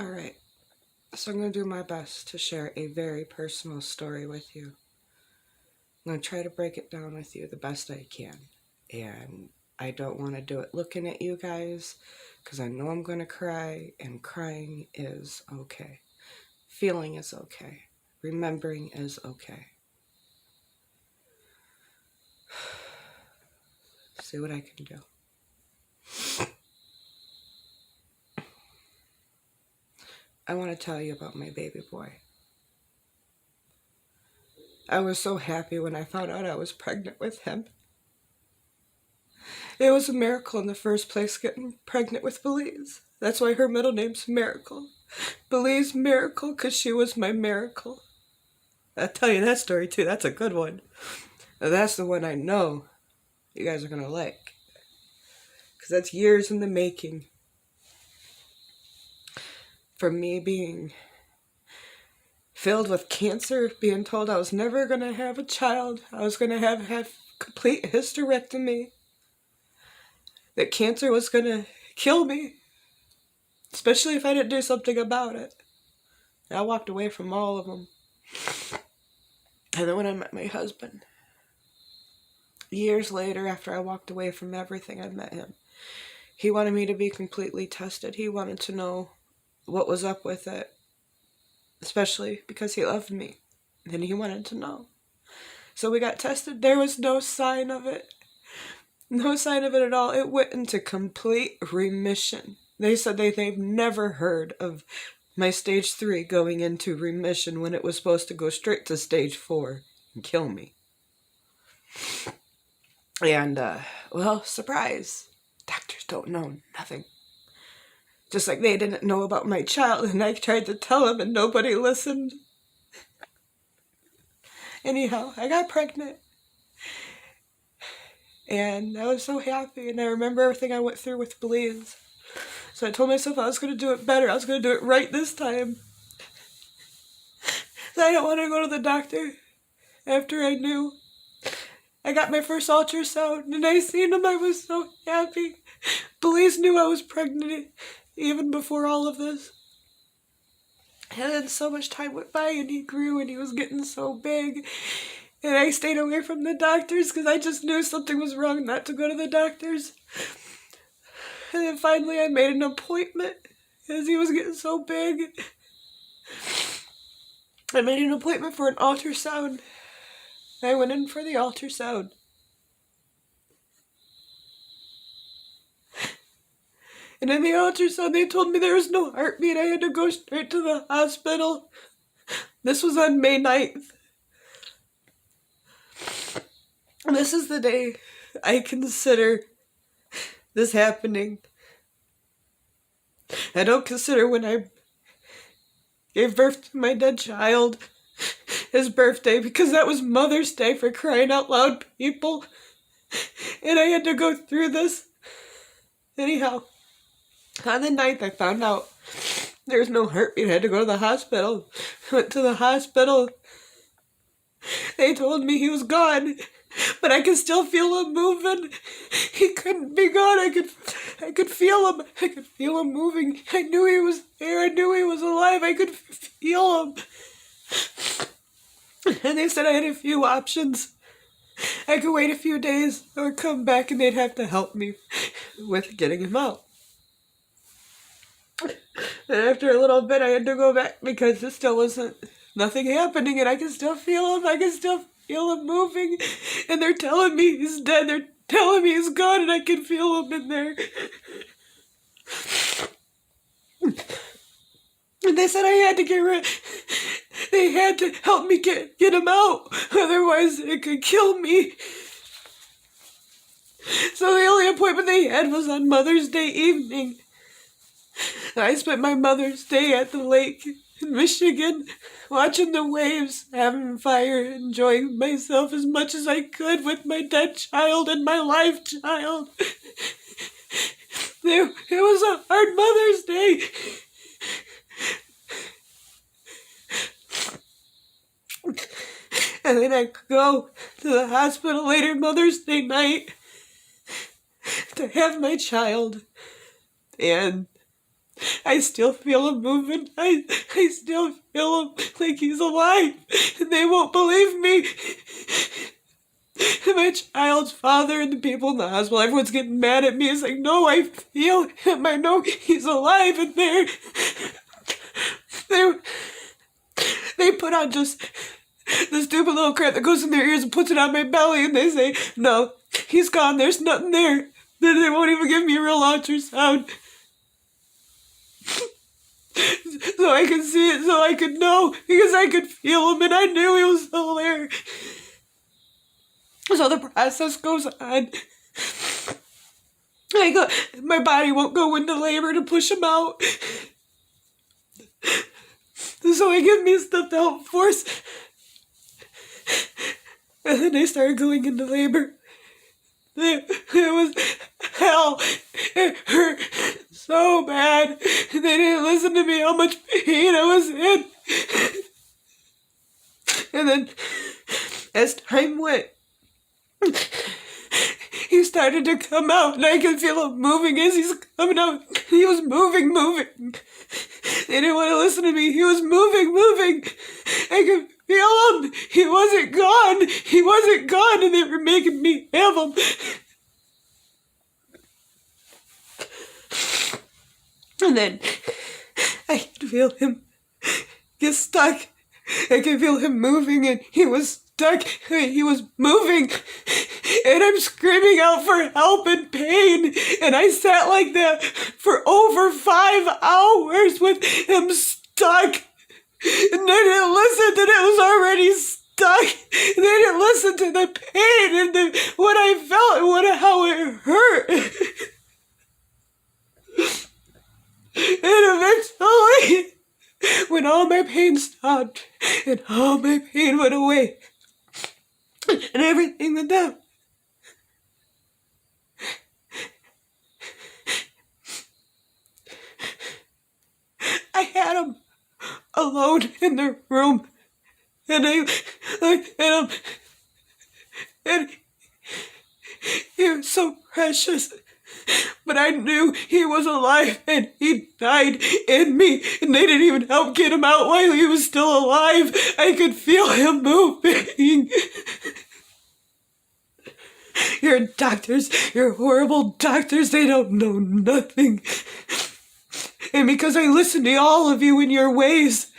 Alright, so I'm going to do my best to share a very personal story with you. I'm going to try to break it down with you the best I can. And I don't want to do it looking at you guys because I know I'm going to cry, and crying is okay. Feeling is okay. Remembering is okay. See what I can do. I want to tell you about my baby boy. I was so happy when I found out I was pregnant with him. It was a miracle in the first place getting pregnant with Belize. That's why her middle name's Miracle. Belize Miracle, because she was my miracle. I'll tell you that story too. That's a good one. That's the one I know you guys are going to like. Because that's years in the making. For me being filled with cancer, being told I was never going to have a child, I was going to have complete hysterectomy, that cancer was going to kill me, especially if I didn't do something about it. And I walked away from all of them. And then when I met my husband, years later, after I walked away from everything, I met him. He wanted me to be completely tested. He wanted to know what was up with it, especially because he loved me. And he wanted to know. So we got tested. There was no sign of it. No sign of it at all. It went into complete remission. They said they've never heard of my stage 3 going into remission when it was supposed to go straight to stage 4 and kill me. And, well, surprise. Doctors don't know nothing. Just like they didn't know about my child, and I tried to tell them and nobody listened. Anyhow, I got pregnant. And I was so happy, and I remember everything I went through with Belize. So I told myself I was going to do it better. I was going to do it right this time. So I didn't want to go to the doctor after I knew. I got my first ultrasound, and I seen him. I was so happy. Belize knew I was pregnant even before all of this. And then so much time went by, and he grew, and he was getting so big. And I stayed away from the doctors because I just knew something was wrong not to go to the doctors. And then finally I made an appointment because he was getting so big. I made an appointment for an ultrasound. I went in for the ultrasound. And in the ultrasound, they told me there was no heartbeat. I had to go straight to the hospital. This was on May 9th. And this is the day I consider this happening. I don't consider when I gave birth to my dead child his birthday, because that was Mother's Day, for crying out loud, people. And I had to go through this. Anyhow, on the 9th I found out there was no heartbeat. I had to go to the hospital. Went to the hospital. They told me he was gone, but I could still feel him moving. He couldn't be gone. I could feel him. I could feel him moving. I knew he was there. I knew he was alive. I could feel him. And they said I had a few options. I could wait a few days or come back, and they'd have to help me with getting him out. And after a little bit, I had to go back because there still wasn't nothing happening, and I could still feel him. I could still feel him moving. And they're telling me he's dead. They're telling me he's gone, and I can feel him in there. And they said I had to get rid. They had to help me get him out. Otherwise, it could kill me. So the only appointment they had was on Mother's Day evening. I spent my Mother's Day at the lake in Michigan, watching the waves, having fire, enjoying myself as much as I could with my dead child and my live child. It was a hard Mother's Day. And then I go to the hospital later Mother's Day night to have my child. And I still feel him moving. I still feel him like he's alive. And they won't believe me. My child's father and the people in the hospital, everyone's getting mad at me. It's like, no, I feel him. I know he's alive. And they put on just the stupid little crap that goes in their ears and puts it on my belly. And they say, no, he's gone. There's nothing there. Then they won't even give me a real ultrasound. So I could see it, so I could know, because I could feel him and I knew he was still there. So the process goes on. My body won't go into labor to push him out. So they give me stuff to help force. And then I started going into labor. It was hell. It hurt so bad. They didn't listen to me how much pain I was in. And then, as time went, he started to come out, and I could feel him moving as he's coming out. He was moving. They didn't want to listen to me. He was moving. I could feel him. He wasn't gone, and they were making me have him. And then I could feel him get stuck. I could feel him moving, and he was stuck. He was moving, and I'm screaming out for help and pain. And I sat like that for over 5 hours with him stuck. And they didn't listen that it was already stuck. They didn't listen to the pain and what I felt and how it hurt. And eventually, when all my pain stopped and all my pain went away and everything went down, I had him alone in the room, and I looked at him, and he was so precious. But I knew he was alive, and he died in me, and they didn't even help get him out while he was still alive. I could feel him moving. Your doctors, your horrible doctors, they don't know nothing. And because I listened to all of you in your ways,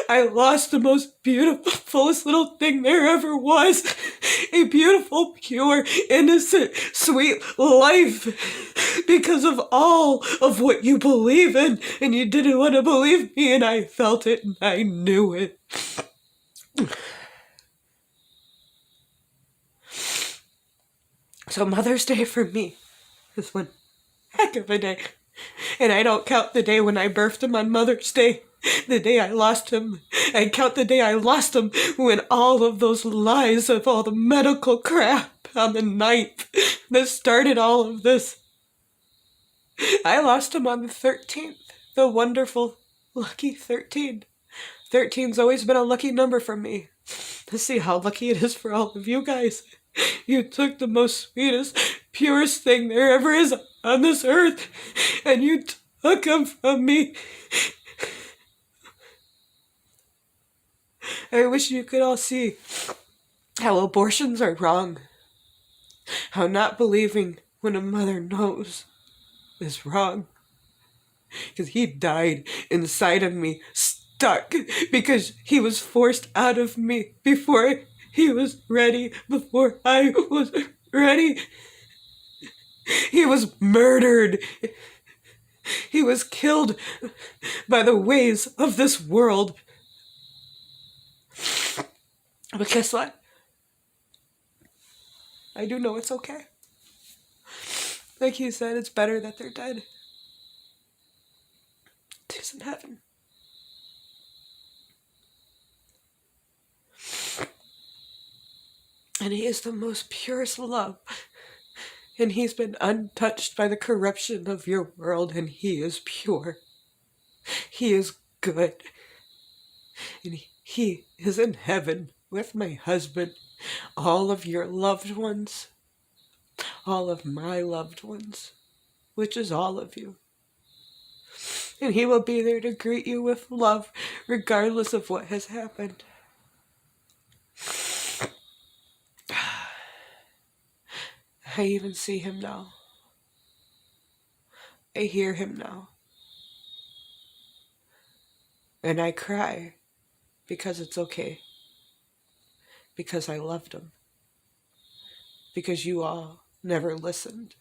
I lost the most beautiful, fullest little thing there ever was. A beautiful, pure, innocent, sweet life. Because of all of what you believe in. And you didn't want to believe me, and I felt it, and I knew it. So Mother's Day for me is one heck of a day. And I don't count the day when I birthed him on Mother's Day. The day I lost him. I count the day I lost him when all of those lies of all the medical crap on the 9th that started all of this. I lost him on the 13th. The wonderful, lucky 13. 13's always been a lucky number for me. Let's see how lucky it is for all of you guys. You took the most sweetest, purest thing there ever is on this earth, and you took him from me. I wish you could all see how abortions are wrong. How not believing when a mother knows is wrong. Because he died inside of me, stuck, because he was forced out of me before he was ready, before I was ready. He was murdered. He was killed by the ways of this world. But guess what? I do know it's okay. Like he said, it's better that they're dead. He's in heaven. And he is the most purest love. And he's been untouched by the corruption of your world, and he is pure. He is good. And he is in heaven with my husband, all of your loved ones, all of my loved ones, which is all of you. And he will be there to greet you with love, regardless of what has happened. I even see him now. I hear him now. And I cry because it's okay. Because I loved him. Because you all never listened,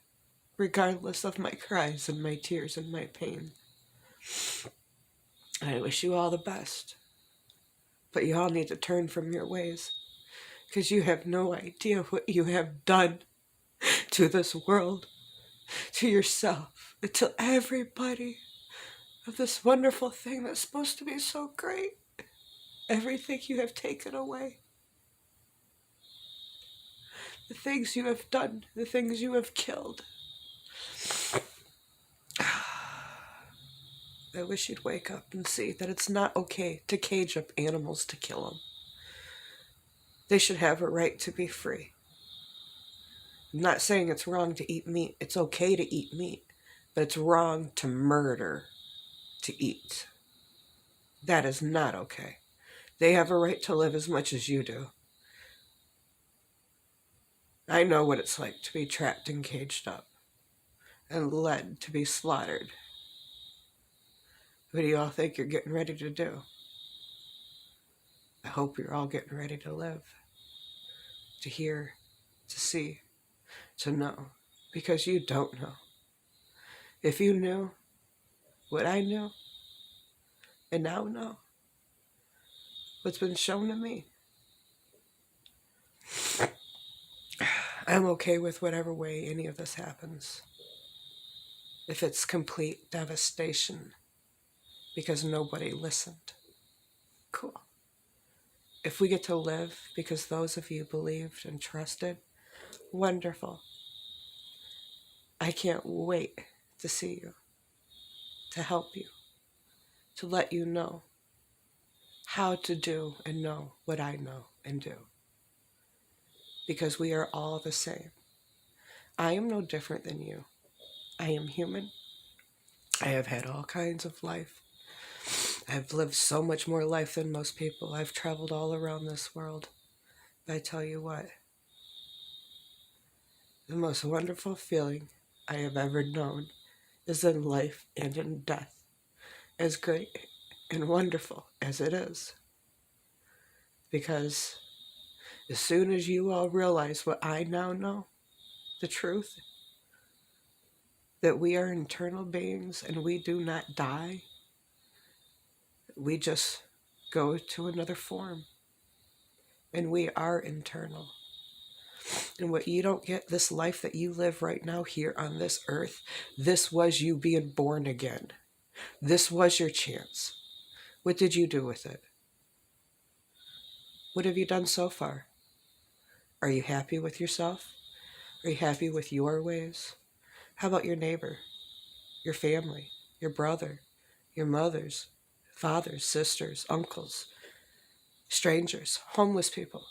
regardless of my cries and my tears and my pain. And I wish you all the best. But you all need to turn from your ways. Because you have no idea what you have done to this world, to yourself, and to everybody of this wonderful thing that's supposed to be so great. Everything you have taken away. The things you have done, the things you have killed. I wish you'd wake up and see that it's not okay to cage up animals to kill them. They should have a right to be free. I'm not saying it's wrong to eat meat. It's okay to eat meat. But it's wrong to murder to eat. That is not okay. They have a right to live as much as you do. I know what it's like to be trapped and caged up and led to be slaughtered. What do you all think you're getting ready to do? I hope you're all getting ready to live, to hear, to see, to know, because you don't know. If you knew what I knew, and now know what's been shown to me, I'm okay with whatever way any of this happens. If it's complete devastation because nobody listened, cool. If we get to live because those of you believed and trusted, wonderful. I can't wait to see you, to help you, to let you know how to do and know what I know and do. Because we are all the same. I am no different than you. I am human. I have had all kinds of life. I've lived so much more life than most people. I've traveled all around this world. But I tell you what, the most wonderful feeling I have ever known is in life and in death, as great and wonderful as it is. Because as soon as you all realize what I now know, the truth, that we are eternal beings and we do not die, we just go to another form. And we are internal. And what you don't get, this life that you live right now here on this earth, this was you being born again. This was your chance. What did you do with it? What have you done so far? Are you happy with yourself? Are you happy with your ways? How about your neighbor, your family, your brother, your mothers, fathers, sisters, uncles, strangers, homeless people?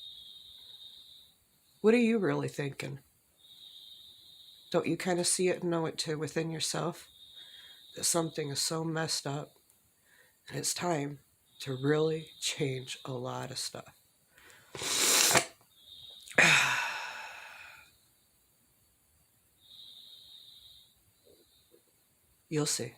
What are you really thinking? Don't you kind of see it and know it too within yourself? That something is so messed up and it's time to really change a lot of stuff. You'll see.